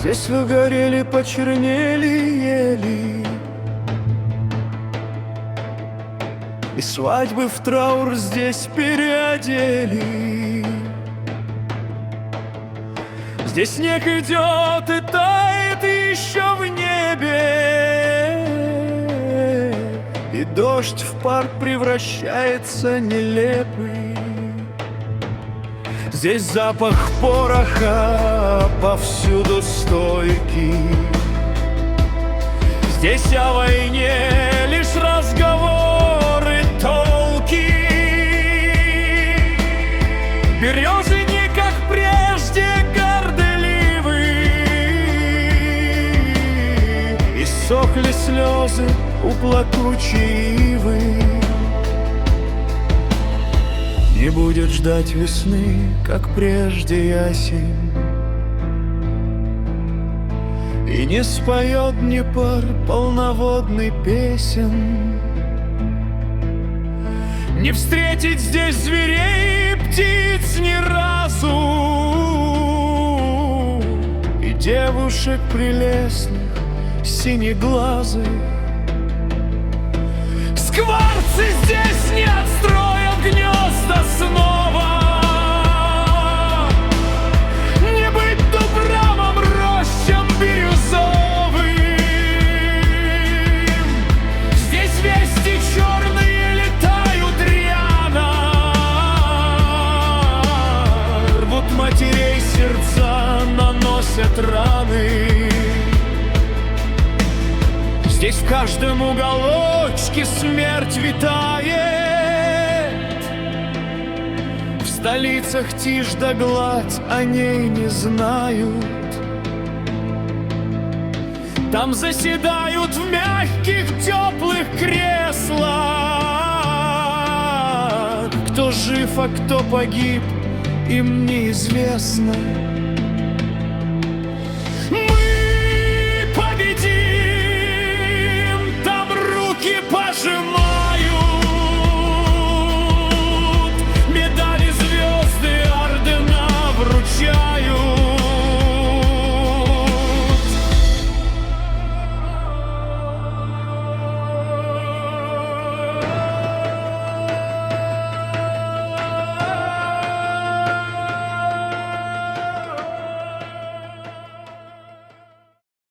Здесь выгорели, почернели ели, и свадьбы в траур здесь переодели. Здесь снег идет и тает еще в небе, и дождь в пар превращается нелепый. Здесь запах пороха повсюду стойкий. Здесь о войне лишь разговоры, толки. Березы не как прежде горделивы, и сохли слезы у плакучей ивы. Не будет ждать весны, как прежде ясень, и не споет Днепр полноводный песен. Не встретить здесь зверей и птиц ни разу, и девушек прелестных, синеглазых. Скворцы здесь не отстроят гнезда снова, не быть дубравам, рощам бирюзовым. Здесь вести черные летают рьяно, рвут матерей сердца, наносят раны. Здесь в каждом уголочке смерть витает, в столицах тишь да гладь о ней не знают. Там заседают в мягких теплых креслах. Кто жив, а кто погиб, им неизвестно.